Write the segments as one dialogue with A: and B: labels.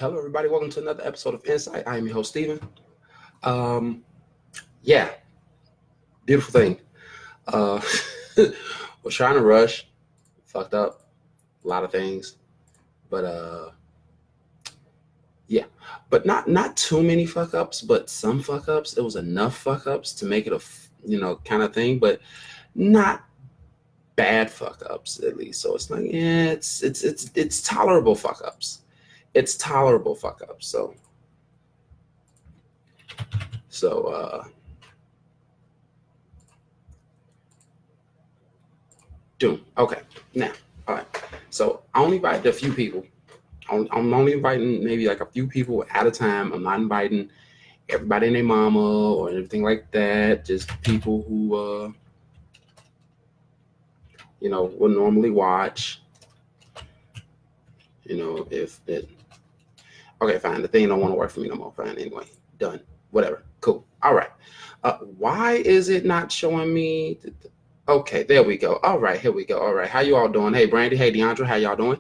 A: Hello, everybody. Welcome to another episode of En-Syte. I am your host, Steven. Um, yeah, beautiful thing. Uh, was trying to rush, fucked up a lot of things, but yeah, but not too many fuck ups, but some fuck ups. It was enough fuck ups to make it a kind of thing, but not bad fuck ups at least. So it's like, yeah, it's tolerable fuck ups. It's tolerable fuck ups. So doom. Okay, now, all right. So I only invited a few people. I'm only inviting maybe like a few people at a time. I'm not inviting everybody and their mama or anything like that. Just people who, would normally watch. If it. Okay, fine. The thing don't want to work for me no more. Fine. Anyway, done. Whatever. Cool. All right. Why is it not showing me? Okay, there we go. All right, here we go. All right, how you all doing? Hey, Brandy. Hey, Deandra. How y'all doing?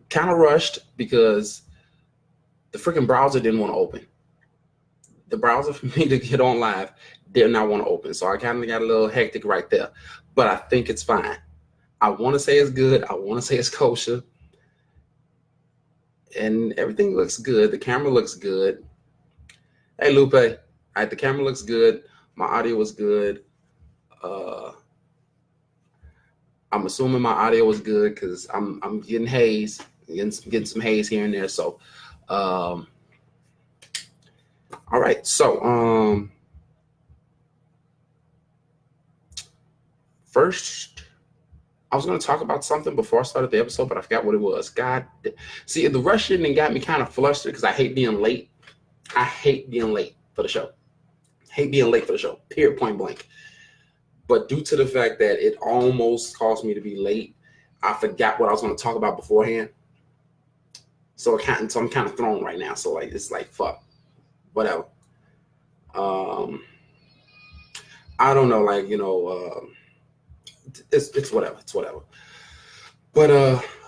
A: Kind of rushed because the freaking browser didn't want to open. The browser for me to get on live did not want to open. So I kind of got a little hectic right there. But I think it's fine. I want to say it's good. I want to say it's kosher. And everything looks good. The camera looks good. Hey, Lupe. All right, the camera looks good. My audio was good. I'm assuming my audio was good because I'm getting haze. Getting some haze here and there. So, all right. So, first, I was going to talk about something before I started the episode, but I forgot what it was. God, see, the rushing and got me kind of flustered because I hate being late. I hate being late for the show. Hate being late for the show. Period. Point blank. But due to the fact that it almost caused me to be late, I forgot what I was going to talk about beforehand. So I'm kind of thrown right now. So like it's like fuck, whatever. I don't know, like it's whatever. It's whatever. But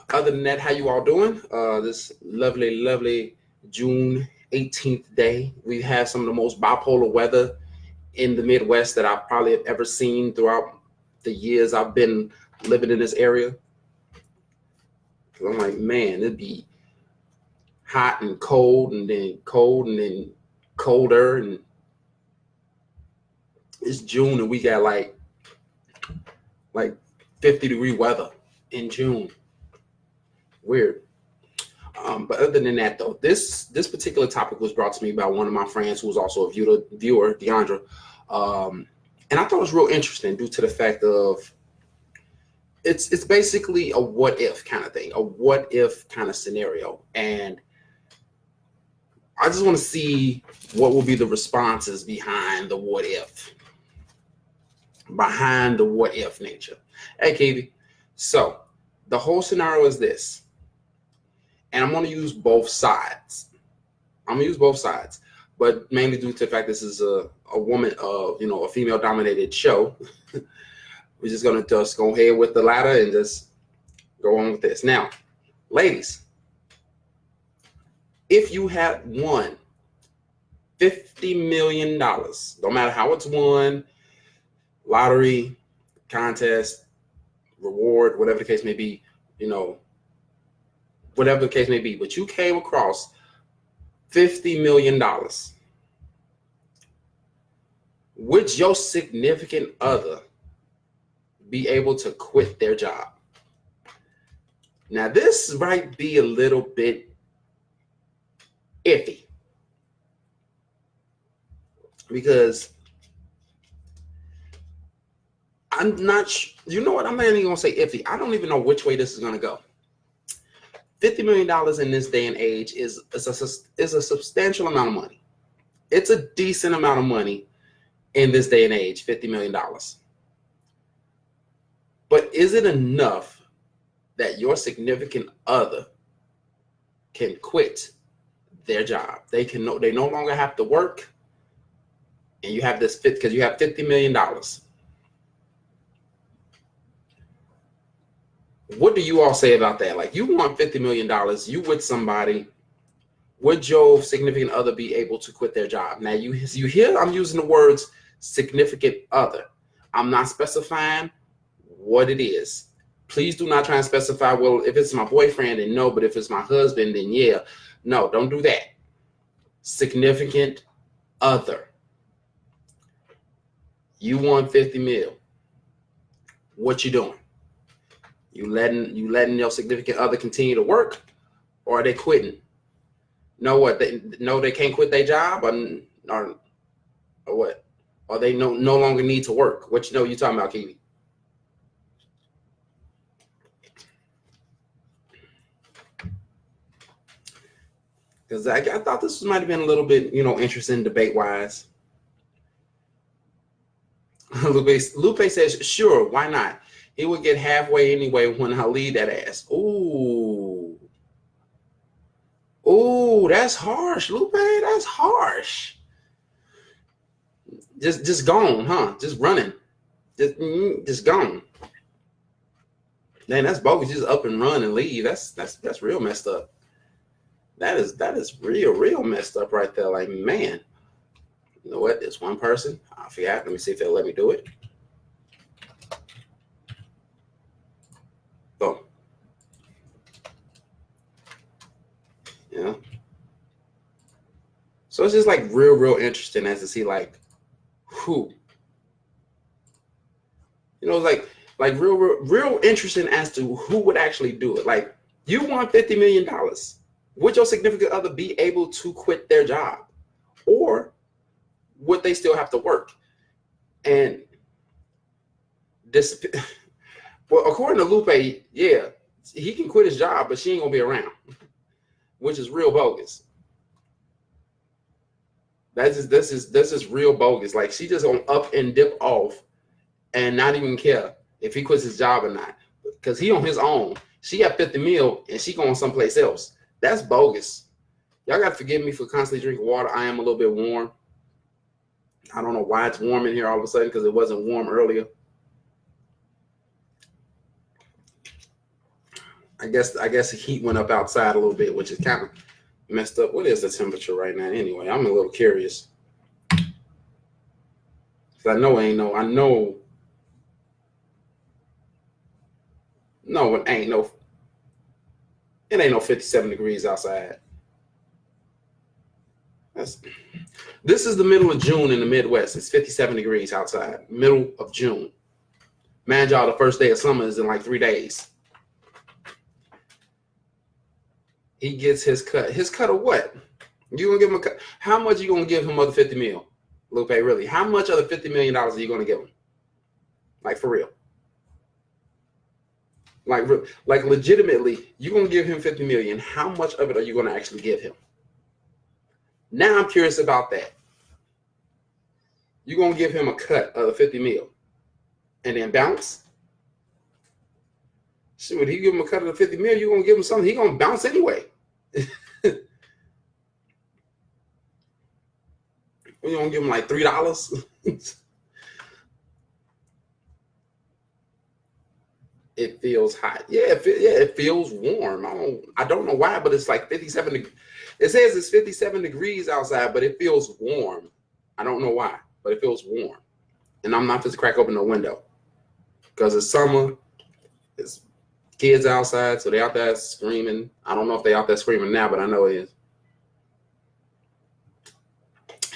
A: other than that, how you all doing? This lovely June 18th day. We have some of the most bipolar weather in the Midwest that I've probably have ever seen throughout the years I've been living in this area. I'm like, man, it'd be hot and cold and then colder, and it's June and we got like 50-degree weather in June. Weird. But other than that, though, this particular topic was brought to me by one of my friends who was also a viewer, Deandra. And I thought it was real interesting due to the fact of it's basically a what if kind of thing, a what if kind of scenario. And I just want to see what will be the responses behind the what if nature. Hey, Katie. So the whole scenario is this, and I'm going to use both sides. But mainly due to the fact this is a woman, a female-dominated show. We're just going to go ahead with the latter and just go on with this. Now, ladies, if you had won $50 million, no matter how it's won, lottery, contest, reward, whatever the case may be, whatever the case may be, but you came across $50 million, would your significant other be able to quit their job? Now, this might be a little bit iffy because I'm not, you know what? I'm not even going to say iffy. I don't even know which way this is going to go. $50 million in this day and age is a substantial amount of money. It's a decent amount of money in this day and age, $50 million. But is it enough that your significant other can quit their job? They no longer have to work, and you have this fit because you have $50 million. What do you all say about that? Like, you want $50 million, you with somebody, would your significant other be able to quit their job? Now, you hear I'm using the words significant other. I'm not specifying what it is. Please do not try and specify, well, if it's my boyfriend, then no, but if it's my husband, then yeah. No, don't do that. Significant other. You want 50 mil. What you doing? You letting your significant other continue to work, or are they quitting? Know what? They can't quit their job, or what? Or they no longer need to work. What you talking about, Kiwi? Because I thought this might have been a little bit, interesting debate wise. Lupe says, sure, why not? He would get halfway anyway when I leave that ass. Ooh, that's harsh, Lupe. That's harsh. Just gone, huh? Just running, just gone. Man, that's bogus. Just up and run and leave. That's real messed up. That is real messed up right there. Like, man, you know what? It's one person. I forgot. Let me see if they'll let me do it. Oh, yeah. So it's just like real interesting as to see like who, like real interesting as to who would actually do it. Like, you want $50 million. Would your significant other be able to quit their job, or would they still have to work? And this, well, according to Lupe, yeah, he can quit his job, but she ain't gonna be around, which is real bogus. This is real bogus. Like, she just gonna up and dip off and not even care if he quits his job or not, because he on his own. She got 50 mil and she going someplace else. That's bogus. Y'all got to forgive me for constantly drinking water. I am a little bit warm. I don't know why it's warm in here all of a sudden, because it wasn't warm earlier. I guess the heat went up outside a little bit, which is kind of messed up. What is the temperature right now? Anyway, I'm a little curious. I know it ain't no. I know. No, it ain't no. It ain't no 57 degrees outside. This is the middle of June in the Midwest. It's 57 degrees outside. Middle of June. Man, y'all, the first day of summer is in like 3 days. He gets his cut. His cut of what? You gonna give him a cut? How much you gonna give him of the 50 mil? Lupe, really? How much of the $50 million are you gonna give him? Like, for real? Like legitimately, you gonna give him 50 million. How much of it are you gonna actually give him? Now I'm curious about that. You're gonna give him a cut of the 50 mil and then bounce? Shit, when he give him a cut of the 50 mil, you're gonna give him something, he gonna bounce anyway. You gonna give him like $3? It feels hot. Yeah, it feels warm. I don't know why, but it's like 57. It says it's 57 degrees outside, but it feels warm. I don't know why, but it feels warm. And I'm not just crack open the window because it's summer. It's kids outside, so they out there screaming. I don't know if they out there screaming now, but I know it is.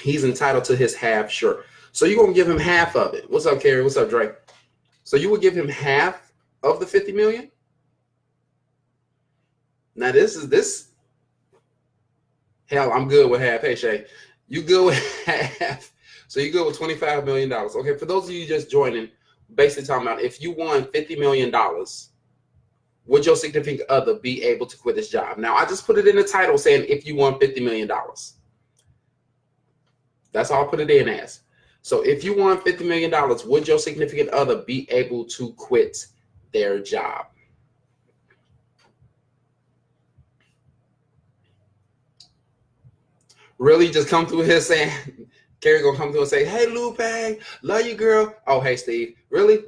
A: He's entitled to his half, sure. So you're gonna give him half of it. What's up, Carrie? What's up, Drake? So you would give him half of the 50 million? Now this. Hell, I'm good with half. Hey, Shay, you good with half? So you good with $25 million? Okay, for those of you just joining, basically talking about if you won $50 million, would your significant other be able to quit his job? Now, I just put it in the title saying if you won $50 million. That's all I put it in as. So if you won $50 million, would your significant other be able to quit their job? Really, just come through here saying, Carrie gonna come through and say, hey, Lupe, love you, girl. Oh, hey, Steve. Really?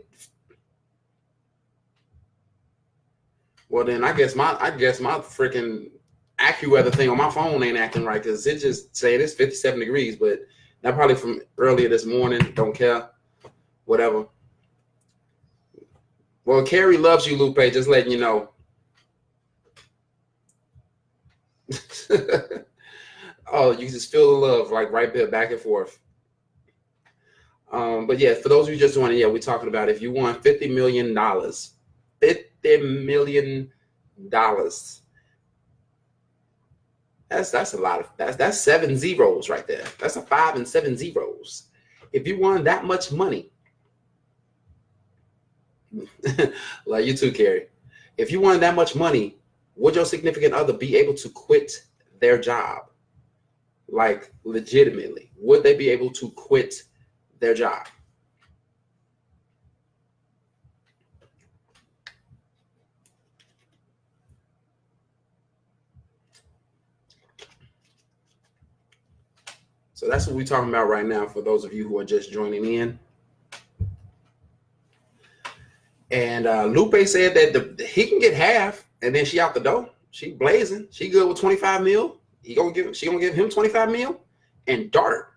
A: Well, then I guess my freaking AccuWeather thing on my phone ain't acting right because it just said it's 57 degrees, but that probably from earlier this morning. Don't care, whatever. Well, Carrie loves you, Lupe. Just letting you know. Oh, you just feel the love like right there, back and forth. But yeah, for those of you just joining, yeah, we're talking about if you won $50 million, $50 million. That's a lot of that's 7 zeros right there. That's a 5 and 7 zeros. If you won that much money, like you too, Carrie. If you won that much money, would your significant other be able to quit their job? Like legitimately, would they be able to quit their job? So that's what we're talking about right now for those of you who are just joining in. And Lupe said that he can get half, and then she out the door. She blazing. She good with 25 mil. She gonna give him 25 mil. And Dart,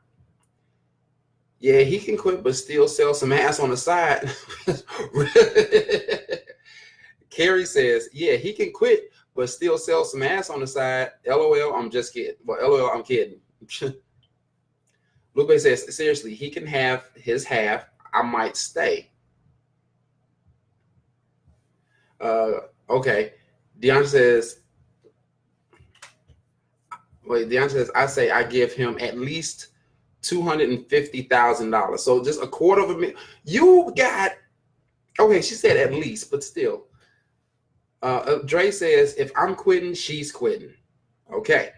A: yeah, he can quit but still sell some ass on the side. Carrie says, yeah, he can quit but still sell some ass on the side. LOL, I'm just kidding. Well, LOL, I'm kidding. Lupe says, seriously, he can have his half. I might stay. Okay. Deanna says, I say I give him at least $250,000. So just a quarter of a million. You got, okay, she said at least, but still. Dre says, if I'm quitting, she's quitting. Okay.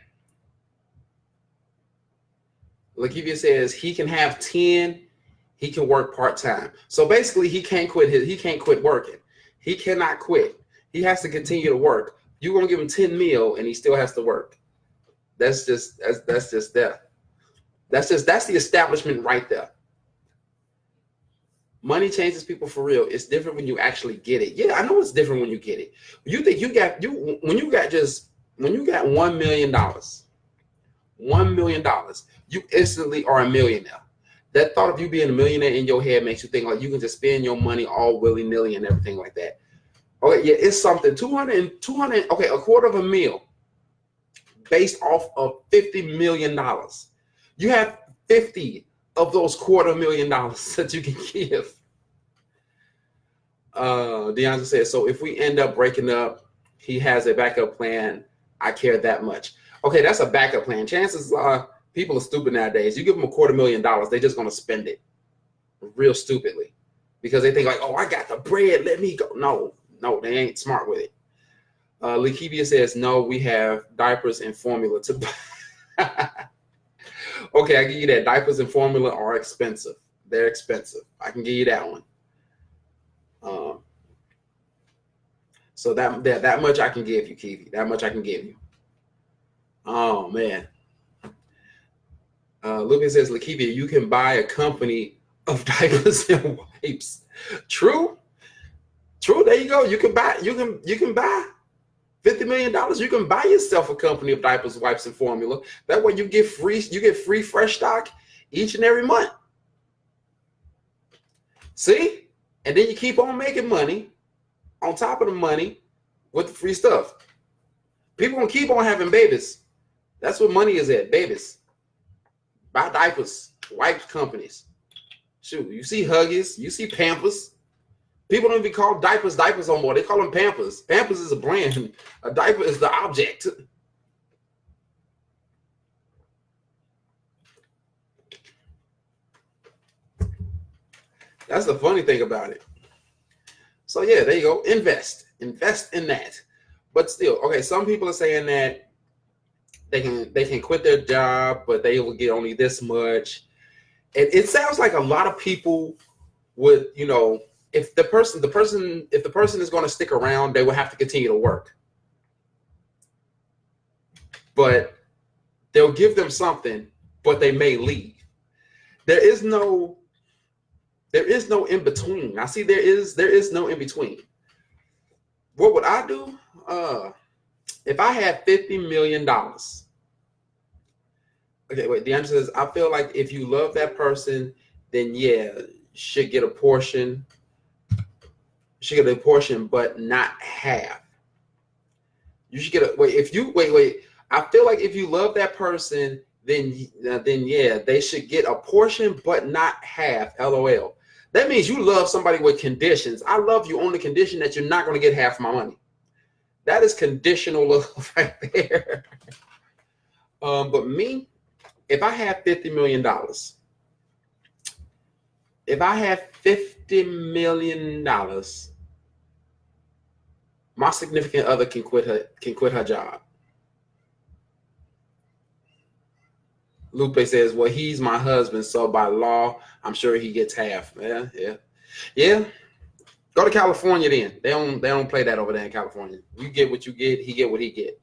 A: Lakivia says he can have 10, he can work part-time. So basically he can't quit working. He cannot quit. He has to continue to work. You're gonna give him 10 mil and he still has to work. That's just that. That's the establishment right there. Money changes people for real. It's different when you actually get it. Yeah, I know it's different when you get it. You think when you got $1 million, $1 million, you instantly are a millionaire. That thought of you being a millionaire in your head makes you think like you can just spend your money all willy-nilly and everything like that. Okay, yeah, it's something. 200, okay, a quarter of a mil based off of $50 million. You have 50 of those $250,000 that you can give. DeAndre says, so if we end up breaking up, he has a backup plan. I care that much. Okay, that's a backup plan. Chances are people are stupid nowadays. You give them $250,000, they're just going to spend it real stupidly because they think like, oh, I got the bread. Let me go. No, they ain't smart with it. Lakivia says, no, we have diapers and formula to buy. Okay, I give you that. Diapers and formula are expensive. They're expensive. I can give you that one. So that much I can give you, Kiwi. That much I can give you. Oh, man. Lucas says, Lakivia, you can buy a company of diapers and wipes. True. There you go. You can buy $50 million. You can buy yourself a company of diapers, wipes, and formula. That way you get free fresh stock each and every month. See? And then you keep on making money on top of the money with the free stuff. People gonna keep on having babies. That's what money is at, babies. Buy diapers, wipes companies. Shoot, you see Huggies, you see Pampers. People don't even call diapers no more. They call them Pampers. Pampers is a brand. A diaper is the object. That's the funny thing about it. So yeah, there you go. Invest in that. But still, okay. Some people are saying that they can quit their job, but they will get only this much. And it sounds like a lot of people would, if the person is going to stick around, they will have to continue to work. But they'll give them something, but they may leave. There is no in between. I see there is no in between. What would I do? If I had $50 million. Okay, wait. The answer is I feel like if you love that person, then yeah, should get a portion. Should get a portion, but not half. You should get a wait. If you wait. I feel like if you love that person, then yeah, they should get a portion, but not half. LOL. That means you love somebody with conditions. I love you on the condition that you're not going to get half my money. That is conditional love right there. But me, if I have $50 million, my significant other can quit her job. Lupe says, well, he's my husband, so by law, I'm sure he gets half. Yeah. Go to California then. They don't play that over there in California. You get what you get, he get what he get.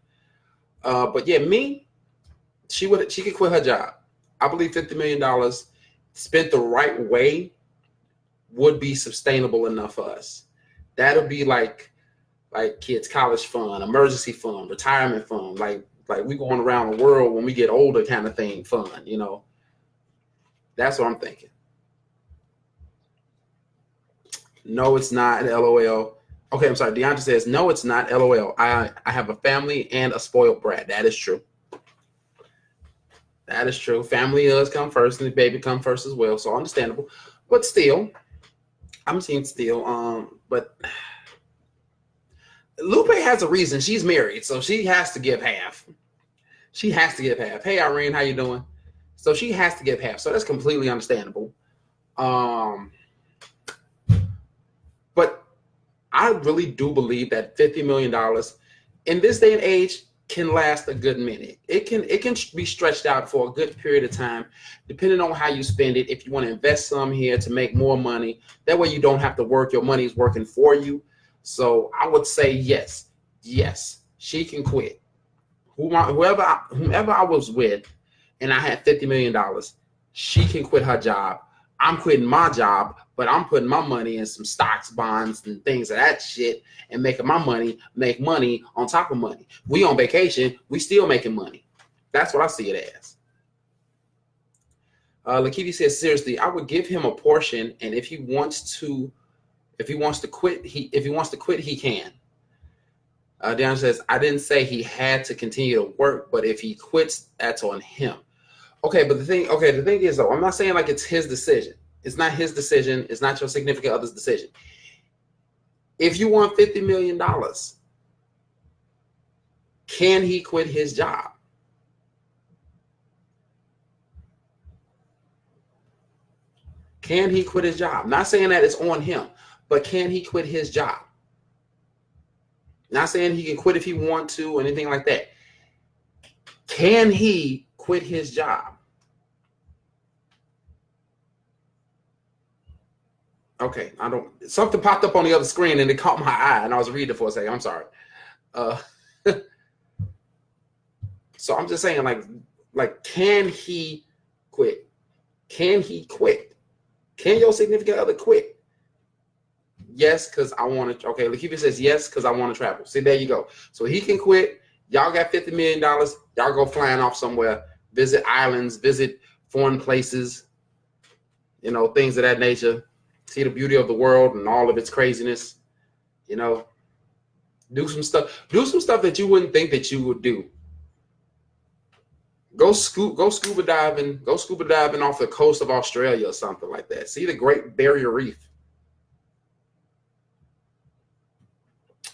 A: But yeah, me, she could quit her job. I believe $50 million spent the right way would be sustainable enough for us. That'll be like kids' college fund, emergency fund, retirement fund, like we going around the world when we get older kind of thing fun, you know. That's what I'm thinking. No, it's not. LOL. Okay, I'm sorry. DeAndre says, no, it's not. LOL. I have a family and a spoiled brat. That is true. That is true. Family does come first and the baby come first as well. So understandable. But still, I'm seeing still, but Lupe has a reason. She's married, so she has to give half. She has to give half. Hey, Irene, how you doing? So she has to give half. So that's completely understandable. But I really do believe that $50 million in this day and age can last a good minute. It can be stretched out for a good period of time, depending on how you spend it. If you want to invest some here to make more money, that way you don't have to work. Your money is working for you. So I would say yes, she can quit. Whomever I was with, and I had $50 million, she can quit her job. I'm quitting my job, but I'm putting my money in some stocks, bonds, and things of that shit, and making my money make money on top of money. We on vacation, we still making money. That's what I see it as. Lakiti says, seriously, I would give him a portion, and if he wants to quit, he can. Dion says, I didn't say he had to continue to work, but if he quits, that's on him. Okay, but the thing is, though, I'm not saying like it's his decision. It's not his decision. It's not your significant other's decision. If you want $50 million, can he quit his job? Can he quit his job? Not saying that it's on him, but can he quit his job? Not saying he can quit if he wants to or anything like that. Can he quit his job? Okay, something popped up on the other screen and it caught my eye and I was reading it for a second. I'm sorry. So I'm just saying, like, can he quit? Can he quit? Can your significant other quit? Yes, because I want to. Okay, Lakeith says yes, because I want to travel. See, there you go. So he can quit. Y'all got $50 million. Y'all go flying off somewhere, visit islands, visit foreign places, you know, things of that nature. See the beauty of the world and all of its craziness. You know, do some stuff that you wouldn't think that you would do. Go scuba diving off the coast of Australia or something like that. See the Great Barrier Reef.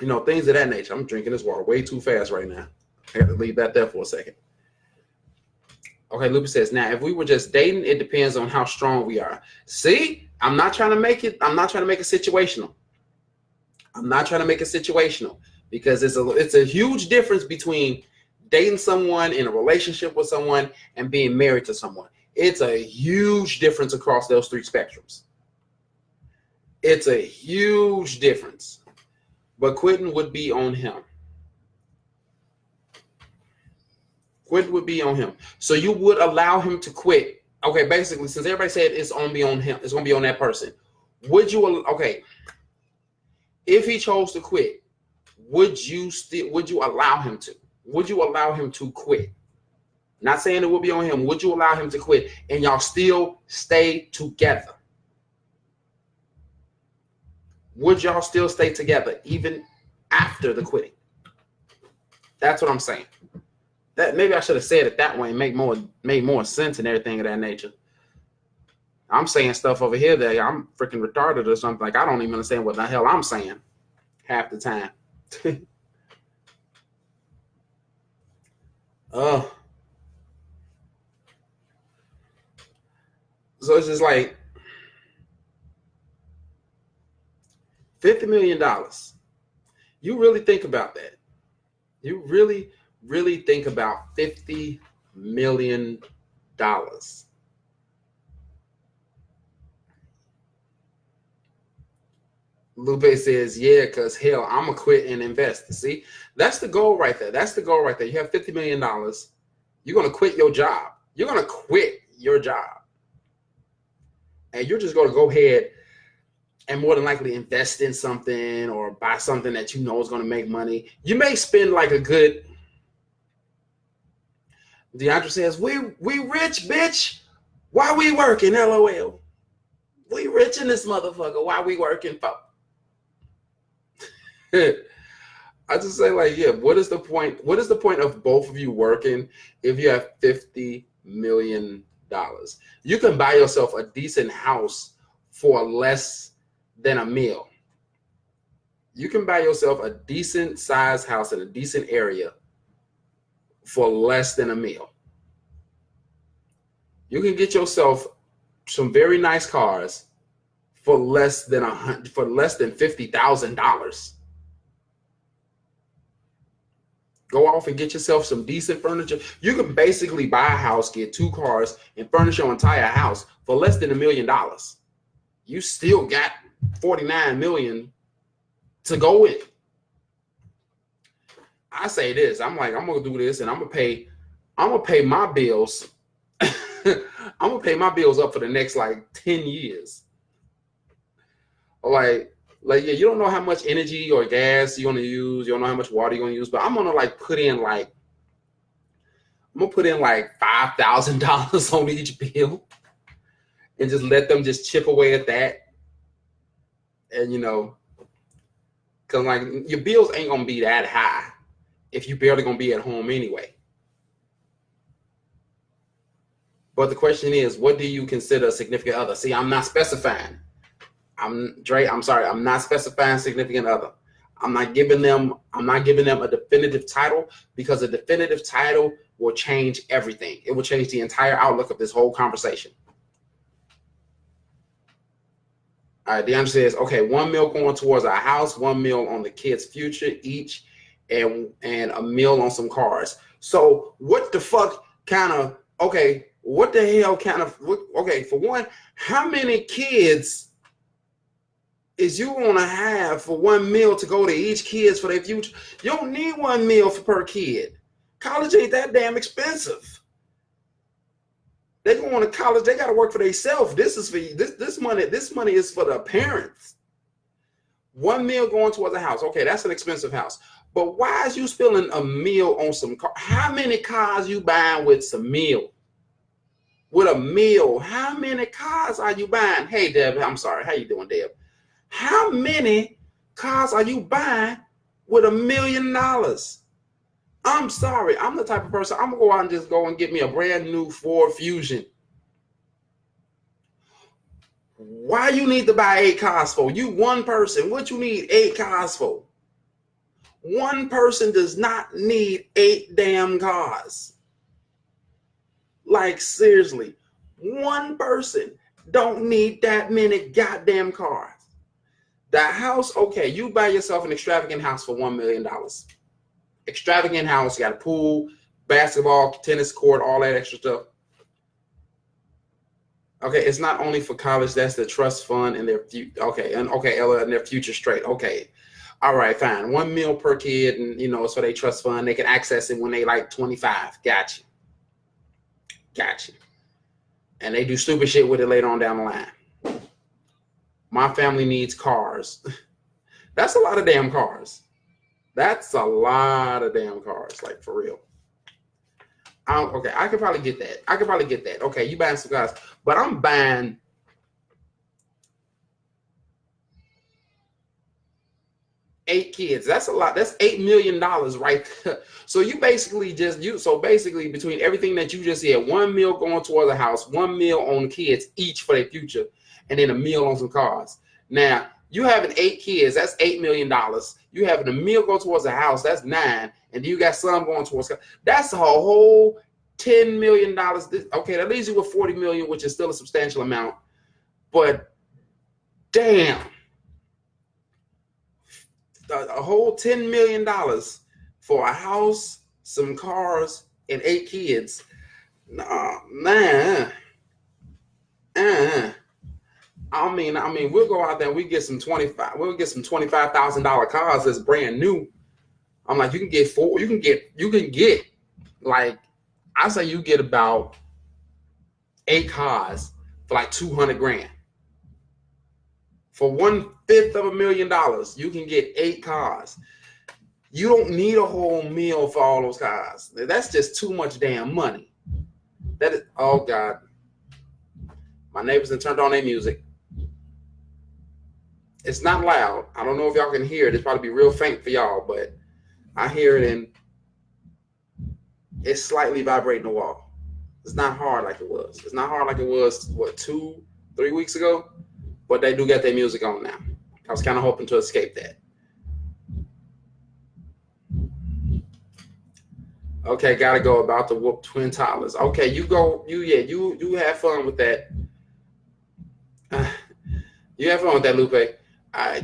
A: You know, things of that nature. I'm drinking this water way too fast right now. I got to leave that there for a second. Okay, Lupe says, now, if we were just dating, it depends on how strong we are. See, I'm not trying to make it situational. I'm not trying to make it situational because it's a huge difference between dating someone, in a relationship with someone, and being married to someone. It's a huge difference across those three spectrums. It's a huge difference. But quitting would be on him. Quitting would be on him. So you would allow him to quit. Okay, basically, since everybody said it's going to be on him, it's going to be on that person. Would you, okay, if he chose to quit, would you allow him to? Would you allow him to quit? Not saying it will be on him. Would you allow him to quit and y'all still stay together? Would y'all still stay together even after the quitting? That's what I'm saying. That maybe I should have said it that way and made more sense and everything of that nature. I'm saying stuff over here that I'm freaking retarded or something. Like I don't even understand what the hell I'm saying half the time. So it's just like $50 million. You really think about that. You really, really think about $50 million. Lupe says, yeah, because hell, I'm going to quit and invest. See, that's the goal right there. That's the goal right there. You have $50 million. You're going to quit your job. You're going to quit your job. And you're just going to go ahead and more than likely invest in something or buy something that you know is going to make money. You may spend like a good, DeAndre says, we rich, bitch. Why we working, LOL? We rich in this motherfucker. Why we working for? I just say like, yeah, what is the point? What is the point of both of you working if you have $50 million? You can buy yourself a decent house for less than a meal. You can buy yourself a decent sized house in a decent area for less than a meal. You can get yourself some very nice cars for less than $50,000. Go off and get yourself some decent furniture. You can basically buy a house, get 2 cars, and furnish your entire house for less than $1 million. You still got $49 million to go in. I say this. I'm like, I'm gonna do this, and I'm gonna pay my bills. I'm gonna pay my bills up for the next like 10 years. Like, yeah, you don't know how much energy or gas you're gonna use. You don't know how much water you're gonna use, but I'm gonna put in like $5,000 on each bill, and just let them just chip away at that. And because like your bills ain't gonna be that high if you barely gonna be at home anyway. But the question is, what do you consider a significant other? See, I'm not specifying. I'm sorry, I'm not specifying significant other. I'm not giving them a definitive title, because a definitive title will change everything. It will change the entire outlook of this whole conversation. All right, DeAndre says, okay, $1 million going towards our house, $1 million on the kids' future each, and $1 million on some cars. So what the fuck kind of, okay, what the hell kind of, okay, for one, how many kids is you want to have for $1 million to go to each kids for their future? You don't need $1 million per kid. College ain't that damn expensive. They going to college, they got to work for themselves. This is for this money. This money is for the parents. $1 million going towards a house. Okay, that's an expensive house. But why is you spending $1 million on some car? How many cars you buying with some meal? With $1 million, how many cars are you buying? Hey, Deb, I'm sorry. How you doing, Deb? How many cars are you buying with $1 million? I'm sorry. I'm the type of person, I'm going to go out and just go and get me a brand new Ford Fusion. Why you need to buy 8 cars for? You one person. What you need 8 cars for? One person does not need 8 damn cars. Like, seriously. One person don't need that many goddamn cars. The house, okay, you buy yourself an extravagant house for $1 million. Extravagant house, you got a pool, basketball, tennis court, all that extra stuff. Okay, it's not only for college, that's the trust fund and their future. Okay, and Ella, and their future straight. Okay, all right, fine. $1 million per kid, and so they trust fund, they can access it when they like 25. Gotcha. And they do stupid shit with it later on down the line. My family needs cars. That's a lot of damn cars. That's a lot of damn cars, like for real. Okay, I could probably get that. I could probably get that. Okay, you buying some cars, but I'm buying 8 kids. That's a lot. That's $8 million right there. So you basically so basically between everything that you just said, 1 mil going towards a house, 1 mil on kids each for their future, and then a mil on some cars. Now you having 8 kids, that's $8 million. You having a mil go towards a house, that's 9, and you got some going towards. That's a whole $10 million. Okay, that leaves you with 40 million, which is still a substantial amount. But damn. A whole $10 million for a house, some cars, and 8 kids. Nah, man. I mean, we'll go out there and we get some $25,000 cars that's brand new. I'm like, you can get like, I say you get about 8 cars for like 200 grand. For 1/5 of $1 million, you can get 8 cars. You don't need a whole meal for all those cars. That's just too much damn money. That is, oh God. My neighbors have turned on their music. It's not loud. I don't know if y'all can hear it. It's probably be real faint for y'all, but I hear it and it's slightly vibrating the wall. It's not hard like it was. It's not hard like it was, 2-3 weeks ago? But they do get their music on now. I was kind of hoping to escape that. Okay, gotta go about the whoop twin toddlers. Okay, you go. You have fun with that. You have fun with that, Lupe.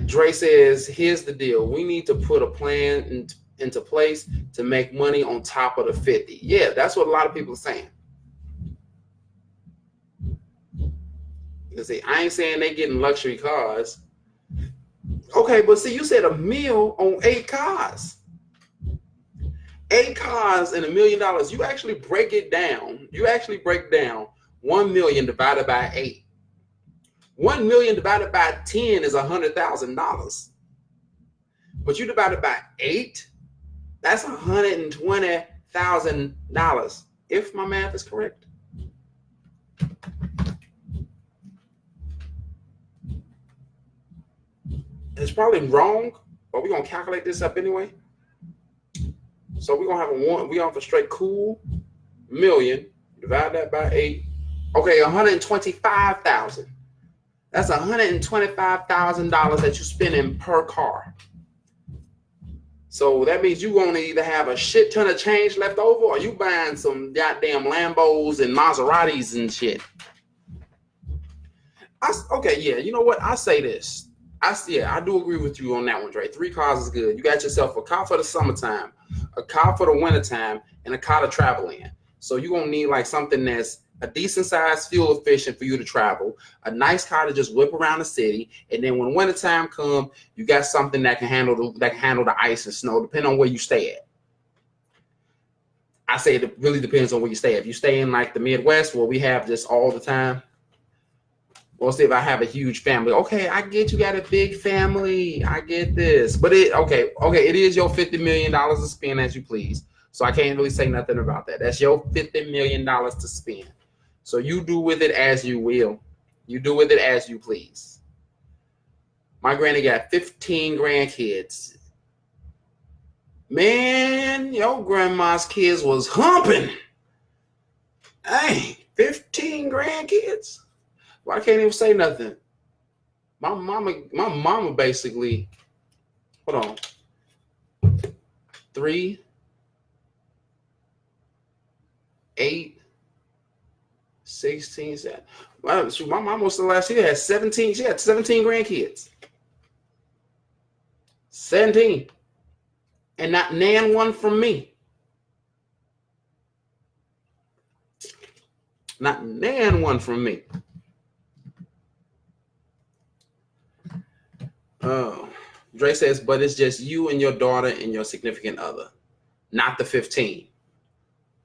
A: Dre says, here's the deal. We need to put a plan into place to make money on top of the 50. Yeah, that's what a lot of people are saying. See, I ain't saying they getting luxury cars. Okay, but see, you said a mil on 8 cars. 8 cars and $1 million. You actually break it down. You actually break down 1 million divided by 8. 1 million divided by 10 is $100,000. But you divide it by 8, that's $120,000. If my math is correct. It's probably wrong, but we're gonna calculate this up anyway. So we're gonna have we have a straight cool million, divide that by 8. Okay, 125,000. That's $125,000 that you're spending per car. So that means you want to either have a shit ton of change left over, or you buying some goddamn Lambos and Maseratis and shit. Okay, yeah, you know what? I say this. I do agree with you on that one, Dre. 3 cars is good. You got yourself a car for the summertime, a car for the wintertime, and a car to travel in. So you're going to need like something that's a decent size, fuel efficient for you to travel, a nice car to just whip around the city, and then when wintertime comes, you got something that can handle the ice and snow, depending on where you stay at. I say it really depends on where you stay. If you stay in like the Midwest, where we have this all the time, well, see if I have a huge family. Okay, I get you got a big family. I get this. But it is your $50 million to spend as you please. So I can't really say nothing about that. That's your $50 million to spend. So you do with it as you will. You do with it as you please. My granny got 15 grandkids. Man, your grandma's kids was humping. Hey, 15 grandkids? Well, I can't even say nothing. My mama basically, hold on, 3, 8, 16, 17. Well, my mama was the last year had 17. She had 17 grandkids. 17. And not nan one from me. Not nan one from me. Oh, Dre says, but it's just you and your daughter and your significant other, not the 15.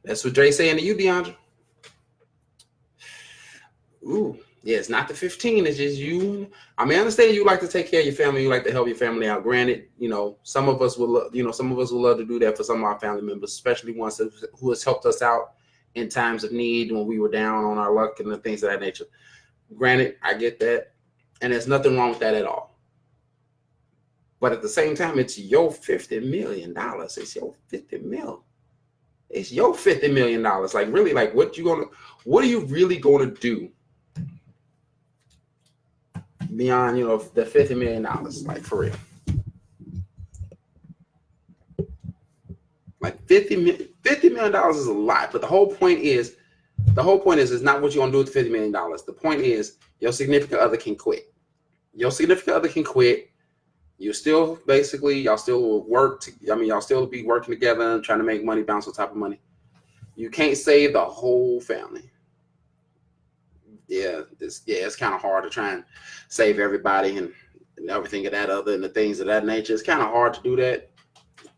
A: That's what Dre's saying to you, DeAndre. Ooh, Yeah, it's not the 15. It's just you. I mean, I understand you like to take care of your family. You like to help your family out. Granted, some of us will, some of us will love to do that for some of our family members, especially ones who has helped us out in times of need when we were down on our luck and the things of that nature. Granted, I get that, and there's nothing wrong with that at all. But at the same time, it's your $50 million. It's your 50 mil. It's your $50 million. Like really, like what are you really gonna do beyond the $50 million? Like for real. Like $50 million is a lot, but the whole point is it's not what you're gonna do with the $50 million. The point is your significant other can quit. Your significant other can quit. You still basically y'all still will work. Y'all still be working together and trying to make money, bounce on top of money. You can't save the whole family. Yeah, it's kind of hard to try and save everybody and everything of that other and the things of that nature. It's kind of hard to do that,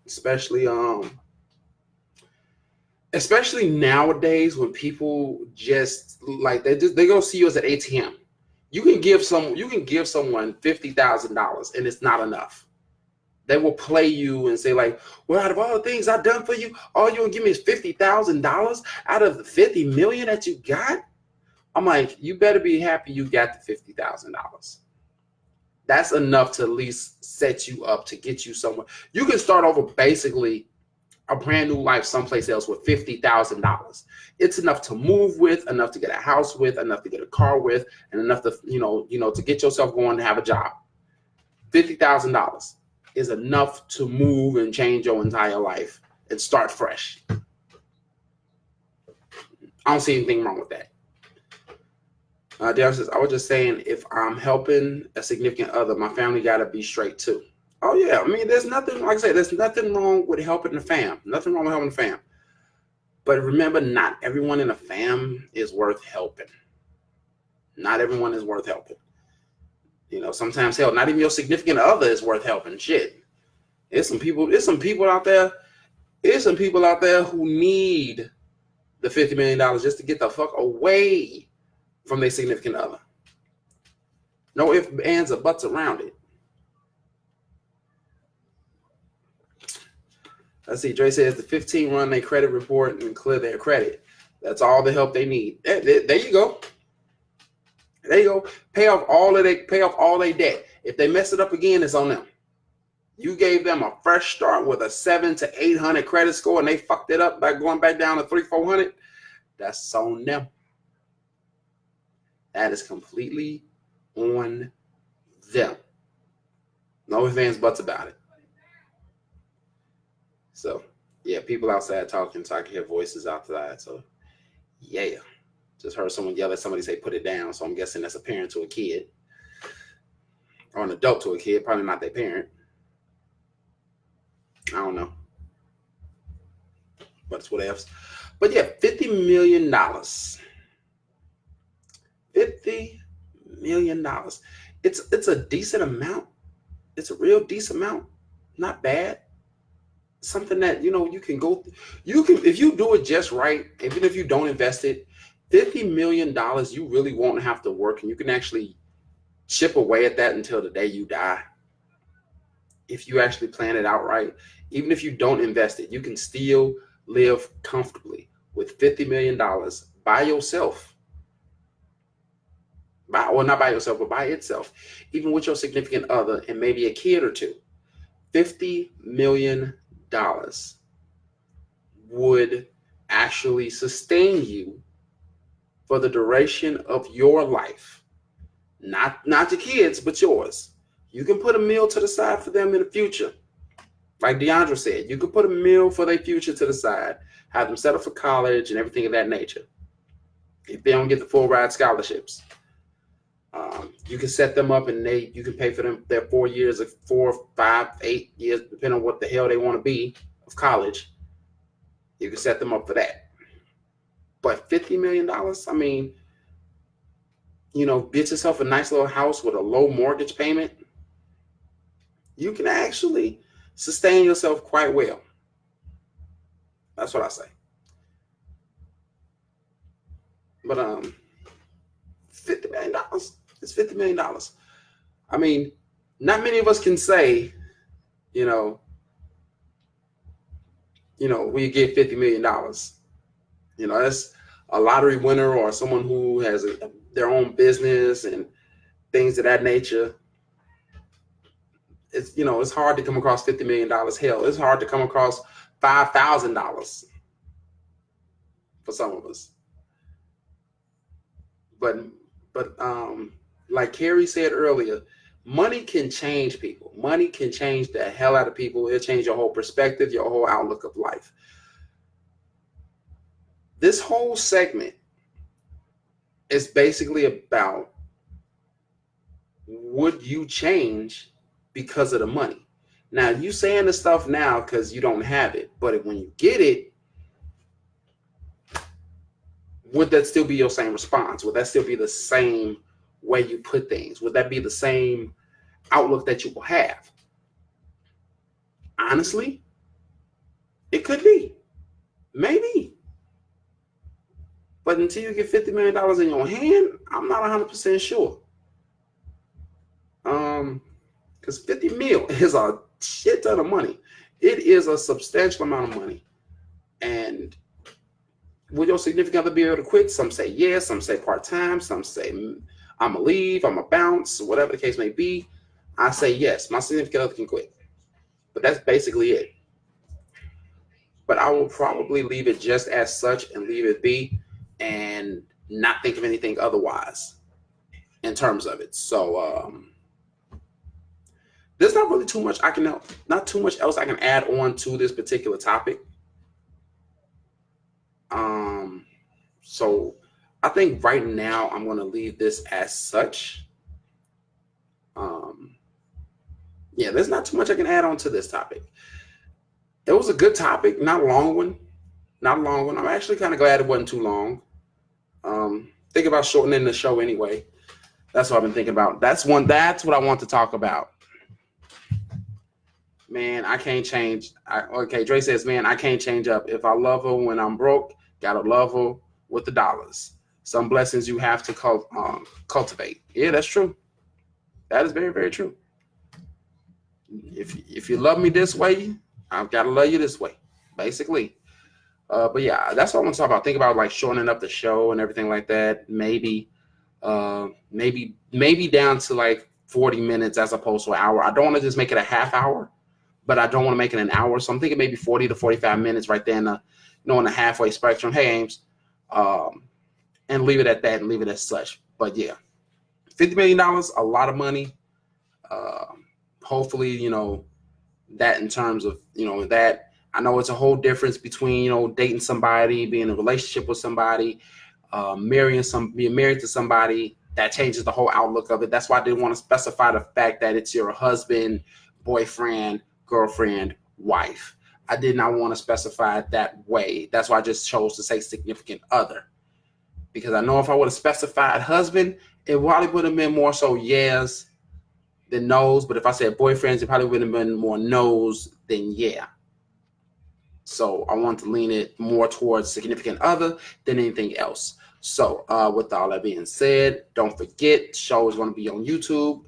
A: especially nowadays when people just like they go see you as an ATM. You can give someone $50,000 and it's not enough. They will play you and say like, well, out of all the things I've done for you, all you gonna give me is $50,000 out of the 50 million that you got. I'm like, you better be happy you got the $50,000. That's enough to at least set you up to get you somewhere. You can start over basically a brand new life someplace else with $50,000. It's enough to move with, enough to get a house with, enough to get a car with, and enough to to get yourself going to have a job. $50,000 is enough to move and change your entire life and start fresh. I don't see anything wrong with that. Darren says, I was just saying, if I'm helping a significant other, my family got to be straight too. Oh, yeah. I mean, there's nothing, like I said, there's nothing wrong with helping the fam. Nothing wrong with helping the fam. But remember, not everyone in the fam is worth helping. Not everyone is worth helping. Sometimes, hell, not even your significant other is worth helping. Shit. There's some people out there who need the $50 million just to get the fuck away from their significant other. No ifs, ands, or buts around it. Let's see. Dre says the 15 run their credit report and clear their credit. That's all the help they need. There you go. There you go. Pay off all their debt. If they mess it up again, it's on them. You gave them a fresh start with a 700 to 800 credit score, and they fucked it up by going back down to 300-400. That's on them. That is completely on them. No ifs, ands, buts about it. So, yeah, people outside talking, so I can hear voices outside. So, yeah. Just heard someone yell at somebody say, put it down. So I'm guessing that's a parent to a kid. Or an adult to a kid. Probably not their parent. I don't know. But it's whatever. But yeah, $50 million. $50 million. It's a decent amount. It's a real decent amount. Not bad. Something that, you can go, if you do it just right, even if you don't invest it, $50 million, you really won't have to work, and you can actually chip away at that until the day you die. If you actually plan it out right, even if you don't invest it, you can still live comfortably with $50 million by yourself. Not by yourself, but by itself, even with your significant other and maybe a kid or two. $50 million would actually sustain you for the duration of your life. Not your kids, but yours. You can put a meal to the side for them in the future. Like Deandra said, you can put a meal for their future to the side, have them set up for college and everything of that nature. If they don't get the full ride scholarships, you can set them up and you can pay for them their 4 years, 4, 5, 8 years, depending on what the hell they want to be of college. You can set them up for that. But $50 million, I mean, get yourself a nice little house with a low mortgage payment. You can actually sustain yourself quite well. That's what I say. But $50 million. It's $50 million. I mean, not many of us can say, you know, we get $50 million. That's a lottery winner or someone who has their own business and things of that nature. It's hard to come across $50 million. Hell, it's hard to come across $5,000 for some of us. But like Carrie said earlier, money can change people. Money can change the hell out of people. It'll change your whole perspective, your whole outlook of life. This whole segment is basically about, would you change because of the money? Now, you saying the stuff now because you don't have it, but when you get it, would that still be your same response? Would that still be the same way you put things? Would that be the same outlook that you will have? Honestly, it could be. Maybe. But until you get $50 million in your hand, I'm not 100% sure. Because 50 mil is a shit ton of money. It is a substantial amount of money. And will your significant other be able to quit? Some say yes, some say part-time, some say I'm going to leave, I'm going to bounce, whatever the case may be. I say yes, my significant other can quit. But that's basically it. But I will probably leave it just as such and leave it be and not think of anything otherwise in terms of it. So there's not really too much not too much else I can add on to this particular topic. So I think right now I'm going to leave this as such. Yeah, there's not too much I can add on to this topic. It was a good topic, not a long one. I'm actually kind of glad it wasn't too long. Think about shortening the show anyway. That's what I've been thinking about. That's what I want to talk about. Man, I can't change. Okay, Dre says, man, I can't change up. If I love her when I'm broke, gotta love her with the dollars. Some blessings you have to cultivate. Yeah, that's true. That is very, very true. If you love me this way, I've got to love you this way, basically. But yeah, that's what I want to talk about. Think about like shortening up the show and everything like that. Maybe down to like 40 minutes as opposed to an hour. I don't want to just make it a half hour, but I don't want to make it an hour. So I'm thinking maybe 40 to 45 minutes right there in the, in the halfway spectrum. Hey, Ames, and leave it at that and leave it as such. But yeah, $50 million, a lot of money. Hopefully, that in terms of, that I know it's a whole difference between, dating somebody, being in a relationship with somebody, being married to somebody. That changes the whole outlook of it. That's why I didn't want to specify the fact that it's your husband, boyfriend, girlfriend, wife. I did not want to specify it that way. That's why I just chose to say significant other. Because I know if I would have specified husband, it probably would have been more so yes than no's. But if I said boyfriends, it probably would have been more no's than yeah. So I want to lean it more towards significant other than anything else. So with all that being said, don't forget, the show is going to be on YouTube.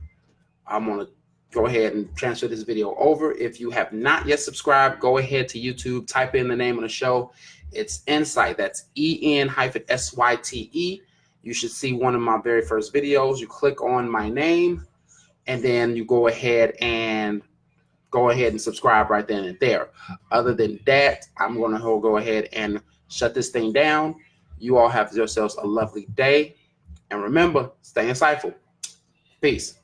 A: I'm going to go ahead and transfer this video over. If you have not yet subscribed, go ahead to YouTube, type in the name of the show. It's En-Syte. That's EN-SYTE. You should see one of my very first videos. You click on my name, and then you go ahead and subscribe right then and there. Other than that, I'm going to go ahead and shut this thing down. You all have yourselves a lovely day. And remember, stay insightful. Peace.